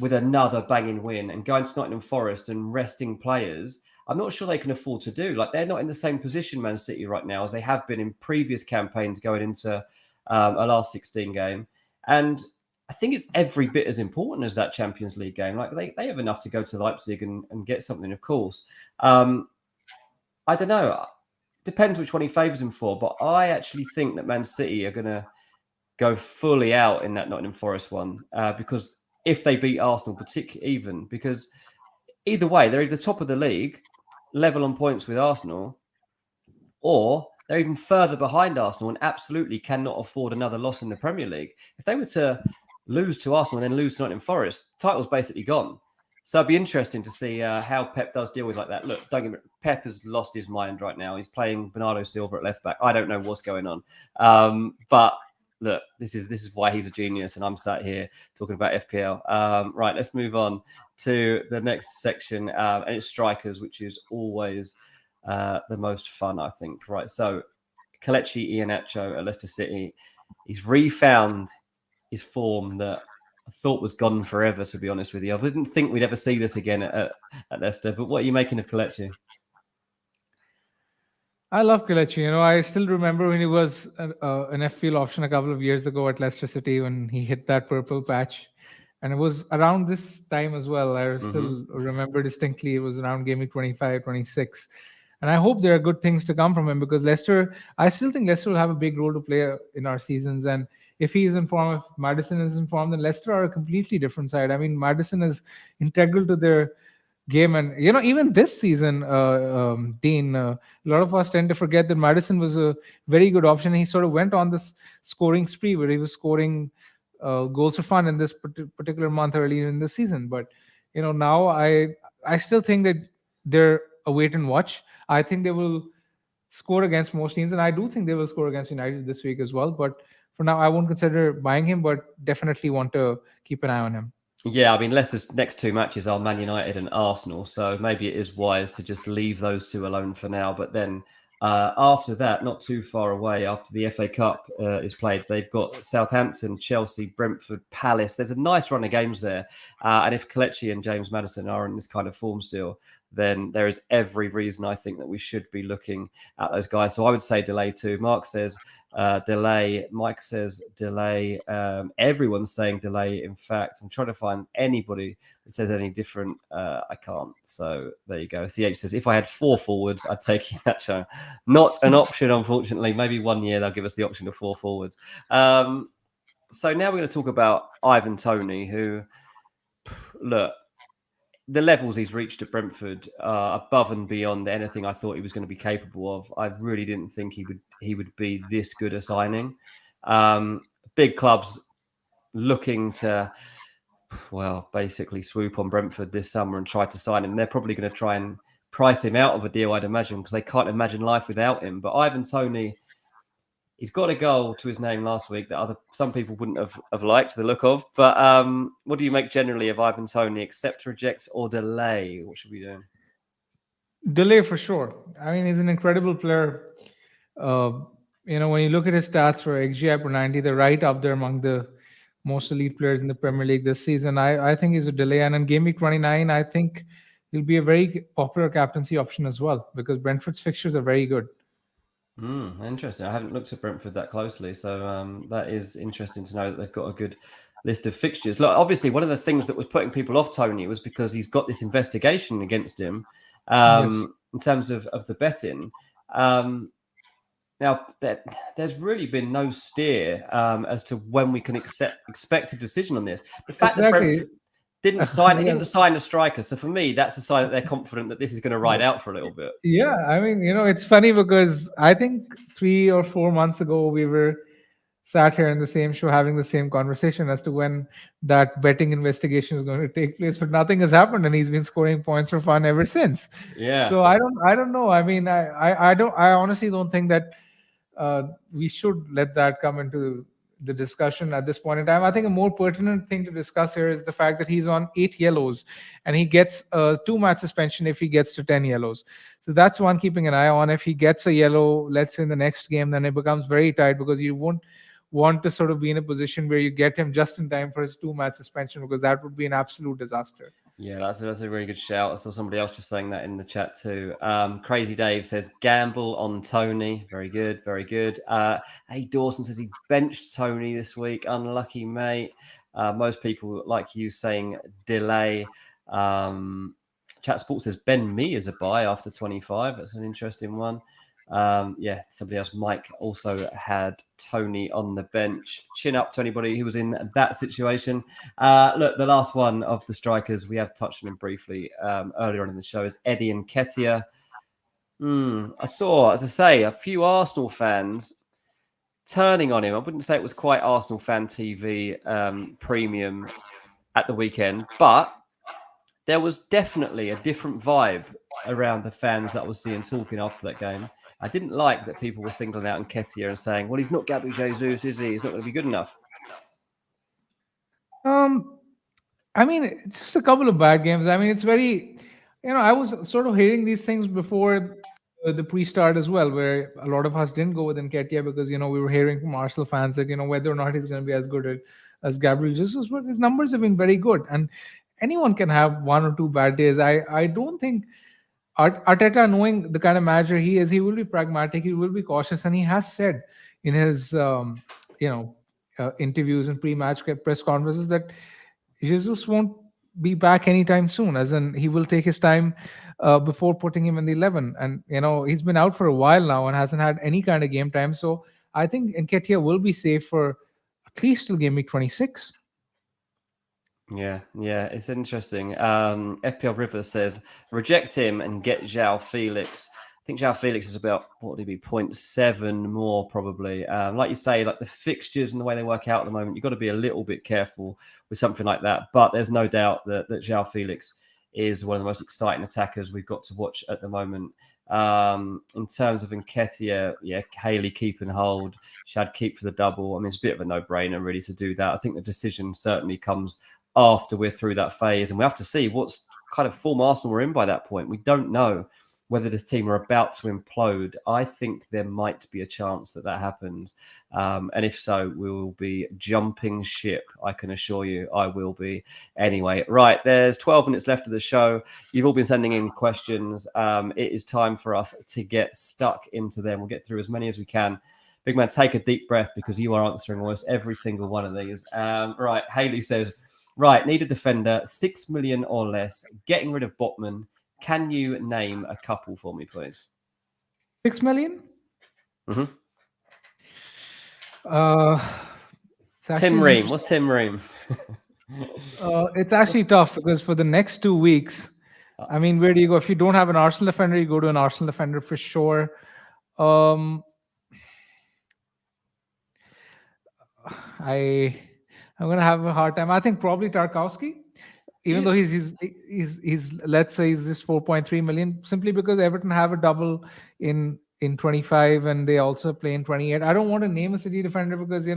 A: with another banging win and going to Nottingham Forest and resting players. I'm not sure they can afford to do. Like, they're not in the same position, Man City, right now, as they have been in previous campaigns going into a last 16 game. And I think it's every bit as important as that Champions League game. Like, they have enough to go to Leipzig and get something, of course. I don't know. Depends which one he favours him for. But I actually think that Man City are going to go fully out in that Nottingham Forest one because if they beat Arsenal, particularly even, because either way, they're either top of the league, level on points with Arsenal, or they're even further behind Arsenal and absolutely cannot afford another loss in the Premier League. If they were to lose to Arsenal and then lose to Nottingham Forest, title's basically gone. So it'd be interesting to see how Pep does deal with like that. Look, don't get me, Pep has lost his mind right now. He's playing Bernardo Silva at left back. I don't know what's going on, but look, this is why he's a genius, and I'm sat here talking about FPL. Right, let's move on to the next section, and it's strikers, which is always the most fun, I think. Right, so Kelechi Iheanacho at Leicester City, he's refound his form that I thought was gone forever, to be honest with you. I didn't think we'd ever see this again at Leicester, but what are you making of Kelechi?
B: I love Kelechi. I still remember when he was an FPL option a couple of years ago at Leicester City when he hit that purple patch. And it was around this time as well. I
A: Mm-hmm.
B: still remember distinctly. It was around game week 25, 26. And I hope there are good things to come from him because Leicester, I still think Leicester will have a big role to play in our seasons. And if he is in form, if Madison is in form, then Leicester are a completely different side. I mean, Madison is integral to their game. And even this season, Dean, a lot of us tend to forget that Madison was a very good option. He sort of went on this scoring spree where he was scoring goals for fun in this particular month early in the season. But now I still think that they're a wait and watch. I think they will score against most teams, and I do think they will score against United this week as well. But for now, I won't consider buying him, but definitely want to keep an eye on him.
A: Yeah, I mean, Leicester's next two matches are Man United and Arsenal, so maybe it is wise to just leave those two alone for now. But then after that, not too far away, after the FA Cup is played, they've got Southampton, Chelsea, Brentford, Palace. There's a nice run of games there. And if Kelechi and James Maddison are in this kind of form still, then there is every reason I think that we should be looking at those guys. So I would say delay too. Mark says delay. Mike says delay. Everyone's saying delay. In fact, I'm trying to find anybody that says any different. I can't. So there you go. CH says if I had four forwards, I'd take Iheanacho. Not an option, unfortunately. Maybe one year they'll give us the option of four forwards. So now we're going to talk about Ivan Toney, who, look, the levels he's reached at Brentford are above and beyond anything I thought he was going to be capable of. I really didn't think he would be this good a signing. Big clubs looking to, well, basically swoop on Brentford this summer and try to sign him. They're probably going to try and price him out of a deal, I'd imagine, because they can't imagine life without him. But Ivan Toney, he's got a goal to his name last week that some people wouldn't have liked the look of. But what do you make generally of Ivan Toney? Accept, reject, or delay? What should we do?
B: Delay for sure. I mean, he's an incredible player. Uh, when you look at his stats for XGI per 90, they're right up there among the most elite players in the Premier League this season. I think he's a delay. And in game week 29, I think he'll be a very popular captaincy option as well because Brentford's fixtures are very good.
A: Interesting. I haven't looked at Brentford that closely, so that is interesting to know that they've got a good list of fixtures. Look, obviously, one of the things that was putting people off Toney was because he's got this investigation against him
B: Yes.
A: in terms of the betting. Now, there's really been no steer as to when we can expect a decision on this. The fact that
B: Exactly.
A: Brentford didn't sign
B: Yeah.
A: didn't sign a striker, so for me, that's a sign that they're confident that this is going to ride out for a little bit.
B: Yeah, I mean, it's funny because I think 3 or 4 months ago we were sat here in the same show having the same conversation as to when that betting investigation is going to take place, but nothing has happened, and he's been scoring points for fun ever since.
A: Yeah.
B: So I don't know. I mean, I honestly don't think that we should let that come into the discussion at this point in time. I think a more pertinent thing to discuss here is the fact that he's on 8 yellows and he gets a 2 match suspension if he gets to 10 yellows. So that's one keeping an eye on. If he gets a yellow, let's say in the next game, then it becomes very tight because you won't want to sort of be in a position where you get him just in time for his 2 match suspension because that would be an absolute disaster.
A: Yeah, that's a really good shout. I saw somebody else just saying that in the chat too. Crazy Dave says gamble on Tony. Very good, very good. Hey Dawson says he benched Tony this week. Unlucky mate. Most people like you saying delay. Chat Sports says Ben Me is a buy after 25. That's an interesting one. Yeah, somebody else, Mike, also had Tony on the bench. Chin up to anybody who was in that situation. Look, the last one of the strikers, we have touched on him briefly earlier on in the show, is Eddie Nketiah. I saw, as I say, a few Arsenal fans turning on him. I wouldn't say it was quite Arsenal Fan TV premium at the weekend, but there was definitely a different vibe around the fans that I was seeing talking after that game. I didn't like that people were singling out Nketiah and saying, well, he's not Gabby Jesus, is he? He's not going to be good enough.
B: Um, I mean, it's just a couple of bad games. I mean, it's very, I was sort of hearing these things before the pre-start as well, where a lot of us didn't go with Nketiah because we were hearing from Arsenal fans that whether or not he's going to be as good as Gabriel Jesus, but his numbers have been very good, and anyone can have one or two bad days. I don't think Arteta, knowing the kind of manager he is, he will be pragmatic, he will be cautious, and he has said in his you know interviews and pre-match press conferences that Jesus won't be back anytime soon, as in he will take his time before putting him in the 11. And he's been out for a while now and hasn't had any kind of game time. So I think Nketiah will be safe for at least till game week 26.
A: Yeah, it's interesting. FPL River says reject him and get João Felix. I think João Felix is about, what would he be, 0.7 more probably. Like you say, like the fixtures and the way they work out at the moment, you've got to be a little bit careful with something like that. But there's no doubt that João Felix is one of the most exciting attackers we've got to watch at the moment. In terms of Nketiah, Haley keep and hold, Shad keep for the double. I mean, it's a bit of a no-brainer really to do that. I think the decision certainly comes after we're through that phase, and we have to see what's kind of form Arsenal we're in by that point. We don't know whether this team are about to implode. I think there might be a chance that happens, and if so, we will be jumping ship. I can assure you I will be. Anyway, right, there's 12 minutes left of the show. You've all been sending in questions. It is time for us to get stuck into them. We'll get through as many as we can. Big man, take a deep breath because you are answering almost every single one of these. Right, Haley says, right, need a defender, 6 million or less, getting rid of Botman. Can you name a couple for me, please?
B: 6 million?
A: Mm-hmm.
B: Tim
A: Ream. What's Tim Ream?
B: It's actually tough because for the next 2 weeks, I mean, where do you go? If you don't have an Arsenal defender, you go to an Arsenal defender for sure. I'm gonna have a hard time. I think probably Tarkowski, even though he's let's say he's just 4.3 million, simply because Everton have a double in 25 and they also play in 28. I don't want to name a City defender because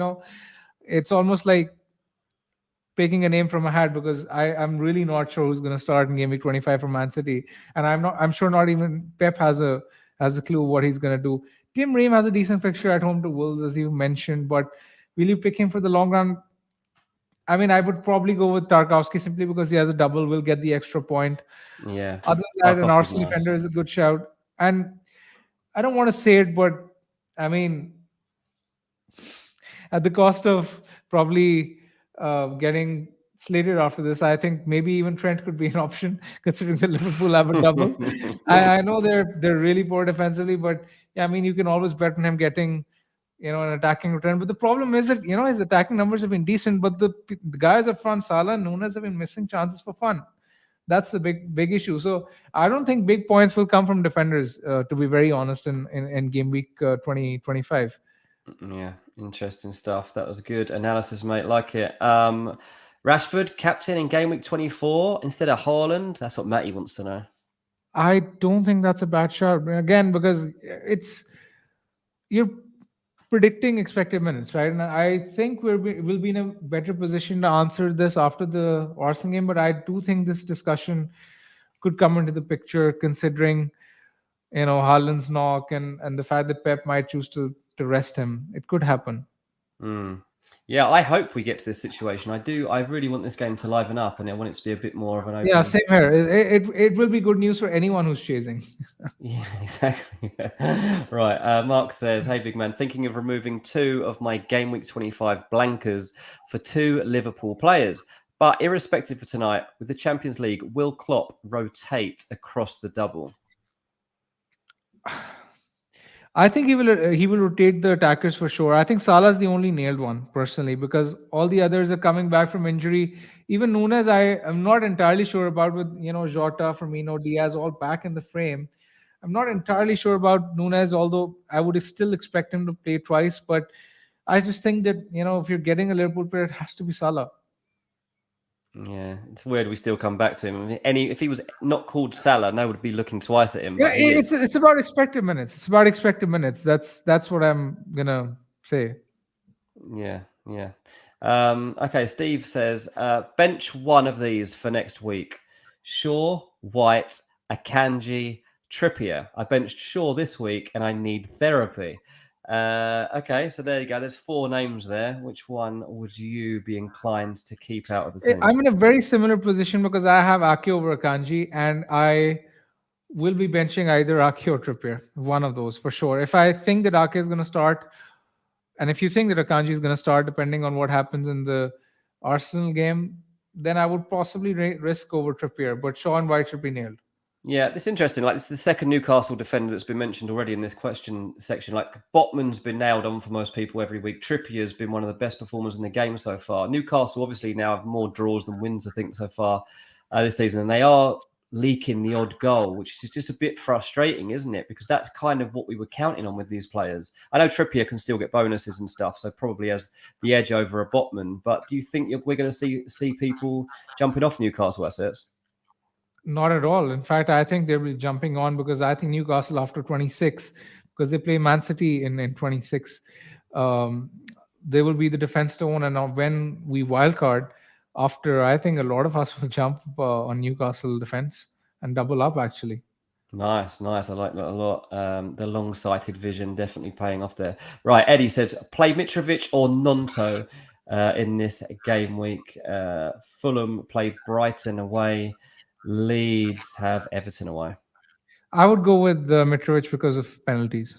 B: it's almost like picking a name from a hat, because I'm really not sure who's going to start in game week 25 for Man City, and I'm sure not even Pep has a clue what he's going to do. Tim Ream has a decent fixture at home to Wolves, as you mentioned, but will you pick him for the long run? I mean, I would probably go with Tarkowski simply because he has a double, will get the extra point.
A: Yeah.
B: Other than that, an Arsenal defender is a good shout. And I don't want to say it, but I mean, at the cost of probably getting slated after this, I think maybe even Trent could be an option, considering the Liverpool have a double. I know they're really poor defensively, but yeah, I mean, you can always bet on him getting an attacking return. But the problem is that his attacking numbers have been decent, but the guys up front, Salah and Nunes, have been missing chances for fun. That's the big issue. So I don't think big points will come from defenders, to be very honest, in game week 2025.
A: Yeah, interesting stuff. That was good analysis, mate. Like it. Rashford, captain in game week 24 instead of Haaland. That's what Matty wants to know.
B: I don't think that's a bad shot. Again, because you're predicting expected minutes, right? And I think we'll be in a better position to answer this after the Arsenal game. But I do think this discussion could come into the picture, considering Haaland's knock and the fact that Pep might choose to rest him. It could happen.
A: Yeah, I hope we get to this situation. I really want this game to liven up, and I want it to be a bit more of an open.
B: Yeah, same here. It will be good news for anyone who's chasing.
A: Yeah, exactly. Right. Mark says, hey, big man, thinking of removing 2 of my game week 25 blankers for 2 Liverpool players. But irrespective of tonight, with the Champions League, will Klopp rotate across the double?
B: I think he will rotate the attackers for sure. I think Salah's the only nailed one personally, because all the others are coming back from injury. Even Nunes, I am not entirely sure about, with Jota, Firmino, Diaz all back in the frame. I'm not entirely sure about Nunes, although I would still expect him to play twice. But I just think that if you're getting a Liverpool player, it has to be Salah.
A: Yeah, it's weird we still come back to him. If he was not called Salah, no one would be looking twice at him.
B: Yeah, it's about expected minutes. It's about expected minutes. That's what I'm gonna say.
A: Yeah. Okay, Steve says, bench one of these for next week. Shaw, White, Akanji, Trippier. I benched Shaw this week and I need therapy. Okay, so there you go. There's 4 names there. Which one would you be inclined to keep out of the team?
B: I'm in a very similar position because I have Ake over Akanji, and I will be benching either Ake or Trippier, one of those for sure. If I think that Ake is going to start, and if you think that Akanji is going to start, depending on what happens in the Arsenal game, then I would possibly risk over Trippier. But Shaw and White should be nailed.
A: Yeah, it's interesting. Like, it's the second Newcastle defender that's been mentioned already in this question section. Like, Botman's been nailed on for most people every week. Trippier's been one of the best performers in the game so far. Newcastle obviously now have more draws than wins, I think, so far this season. And they are leaking the odd goal, which is just a bit frustrating, isn't it? Because that's kind of what we were counting on with these players. I know Trippier can still get bonuses and stuff, so probably has the edge over a Botman. But do you think we're going to see people jumping off Newcastle assets?
B: Not at all. In fact, I think they'll be jumping on because I think Newcastle after 26, because they play Man City in 26, they will be the defense stone. And when we wildcard, after I think a lot of us will jump on Newcastle defense and double up actually.
A: Nice. I like that a lot. The long-sighted vision definitely paying off there. Right, Eddie said, play Mitrovic or Nonto in this game week. Fulham play Brighton away. Leeds have Everton away.
B: I would go with Mitrovic because of penalties.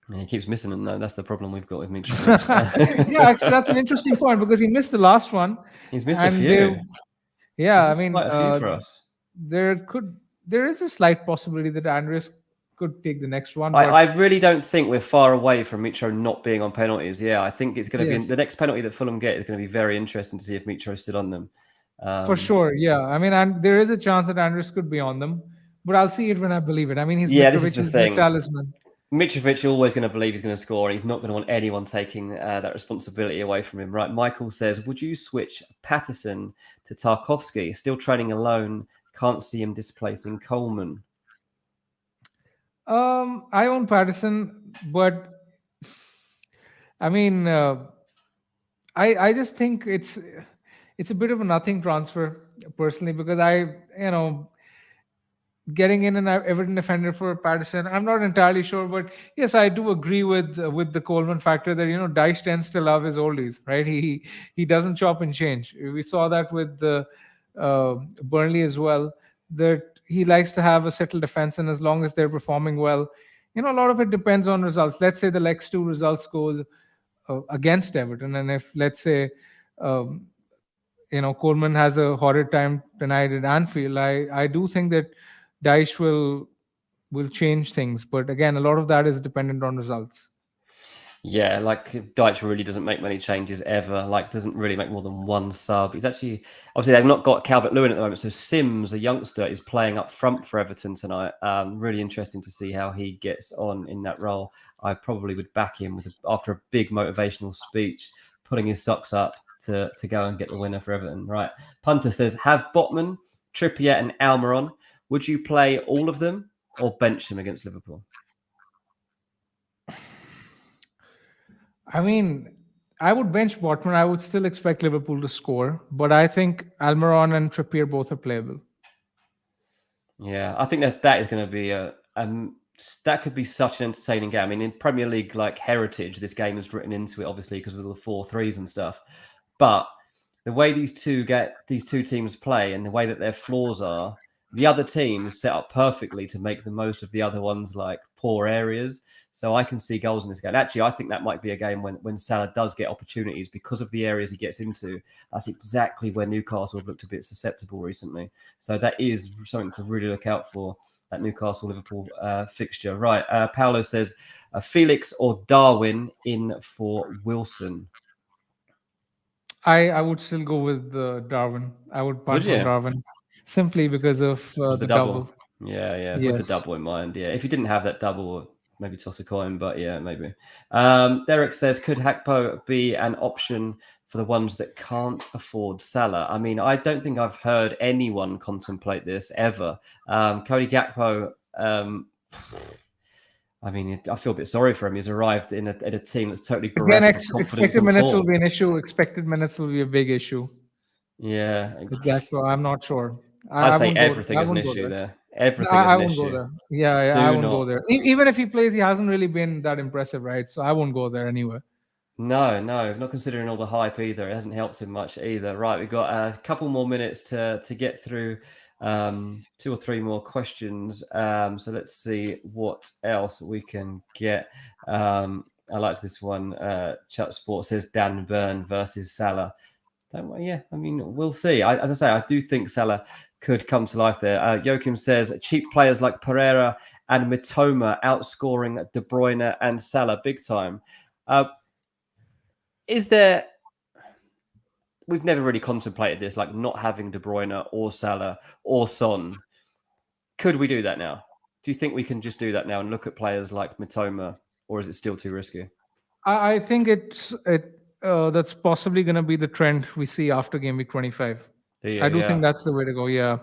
A: And he keeps missing them, though. That's the problem we've got with Mitrovic.
B: Yeah, actually, that's an interesting point because he missed the last one.
A: He's missed a few.
B: I mean,
A: quite a few for us.
B: There is a slight possibility that Andres could take the next one.
A: I really don't think we're far away from Mitro not being on penalties. Yeah, I think it's going to be the next penalty that Fulham get is going to be very interesting to see if Mitro's still on them.
B: For sure, yeah. I mean, and there is a chance that Andres could be on them, but I'll see it when I believe it. I mean,
A: this is the thing.
B: Talisman.
A: Mitrovic always going to believe he's going to score, and he's not going to want anyone taking that responsibility away from him. Right, Michael says, would you switch Patterson to Tarkowski? Still training alone, can't see him displacing Coleman.
B: I own Patterson, but I mean, I just think it's a bit of a nothing transfer personally because getting in an Everton defender for Patterson, I'm not entirely sure, but yes, I do agree with the Coleman factor that Dyche tends to love his oldies, right? He doesn't chop and change. We saw that with the Burnley as well, that he likes to have a settled defense, and as long as they're performing well, a lot of it depends on results. Let's say the next 2 results goes against Everton, and if let's say Coleman has a horrid time tonight at Anfield, I do think that Dyche will change things, but again, a lot of that is dependent on results.
A: Yeah, like Dyche really doesn't make many changes ever. Like, doesn't really make more than one sub. He's actually, obviously, they've not got Calvert-Lewin at the moment, so Sims, a youngster, is playing up front for Everton tonight. Really interesting to see how he gets on in that role. I probably would back him after a big motivational speech, putting his socks up to go and get the winner for Everton. Right, Punter says, have Botman, Trippier, and Almiron. Would you play all of them or bench them against Liverpool?
B: I mean, I would bench Botman. I would still expect Liverpool to score, but I think Almiron and Trippier both are playable.
A: Yeah, I think that is going to be that could be such an entertaining game. I mean, in Premier League like heritage, this game is written into it, obviously, because of the 4-3s and stuff. But the way these two teams play and the way that their flaws are, the other team is set up perfectly to make the most of the other ones' like poor areas. So I can see goals in this game. Actually, I think that might be a game when Salah does get opportunities because of the areas he gets into. That's exactly where Newcastle have looked a bit susceptible recently. So that is something to really look out for, that Newcastle-Liverpool fixture. Right, Paolo says, Felix or Darwin in for Wilson?
B: I would still go with Darwin. I would punt on Darwin simply because of the double.
A: Yeah, yes. With the double in mind. Yeah, if you didn't have that double, maybe toss a coin, but yeah, maybe. Derek says, could Hakpo be an option for the ones that can't afford Salah? I mean, I don't think I've heard anyone contemplate this ever. Cody Gakpo, I mean, I feel a bit sorry for him. He's arrived in a team that's totally bereft of confidence.
B: Expected minutes will be an issue. Expected minutes will be a big issue.
A: Yeah.
B: Exactly. I'm not sure.
A: I'd say everything is an issue there. Everything is
B: I
A: an
B: won't go
A: issue.
B: there. Yeah, I
A: Do
B: won't go
A: not.
B: there. Even if he plays, he hasn't really been that impressive, right? So I won't go there anyway.
A: No, not considering all the hype either. It hasn't helped him much either. Right, we've got a couple more minutes to get through 2 or 3 more questions. So let's see what else we can get. I liked this one. Chat Sport says Dan Burn versus Salah. Yeah, I mean, we'll see. As I say, I do think Salah could come to life there. Joachim says cheap players like Pereira and Mitoma outscoring De Bruyne and Salah big time. Is there? We've never really contemplated this, like not having De Bruyne or Salah or Son. Could we do that now? Do you think we can just do that now and look at players like Mitoma, or is it still too risky?
B: I think that's possibly going to be the trend we see after game week 25. I do think that's the way to go. Yeah,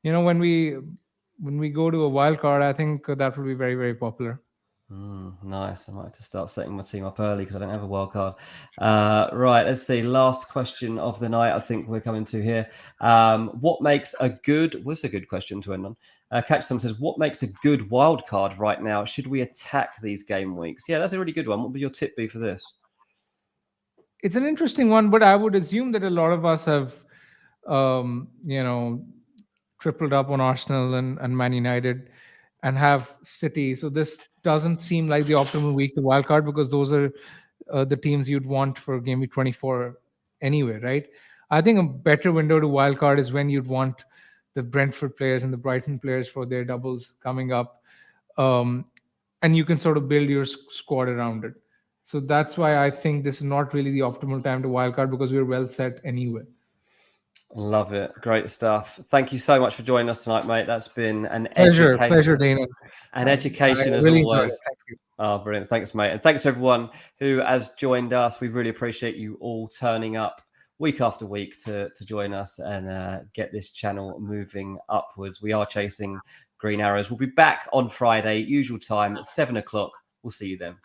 B: when we go to a wild card, I think that will be very, very popular.
A: Nice. I might have to start setting my team up early because I don't have a wild card. Right. Let's see. Last question of the night. I think we're coming to here. What makes a good? What's a good question to end on? Catch Some says, "What makes a good wild card right now? Should we attack these game weeks?" Yeah, that's a really good one. What would your tip be for this?
B: It's an interesting one, but I would assume that a lot of us have, tripled up on Arsenal and Man United, and have City. So this doesn't seem like the optimal week to wildcard because those are the teams you'd want for game week 24 anyway, right? I think a better window to wildcard is when you'd want the Brentford players and the Brighton players for their doubles coming up, and you can sort of build your squad around it. So that's why I think this is not really the optimal time to wildcard because we're well set anyway.
A: Love it. Great stuff. Thank you so much for joining us tonight, mate. That's been an
B: Pleasure, Dana.
A: An education
B: I
A: as
B: really
A: always.
B: Thank you.
A: Oh, brilliant. Thanks, mate. And thanks to everyone who has joined us. We really appreciate you all turning up week after week to join us and get this channel moving upwards. We are chasing green arrows. We'll be back on Friday, usual time at 7 o'clock. We'll see you then.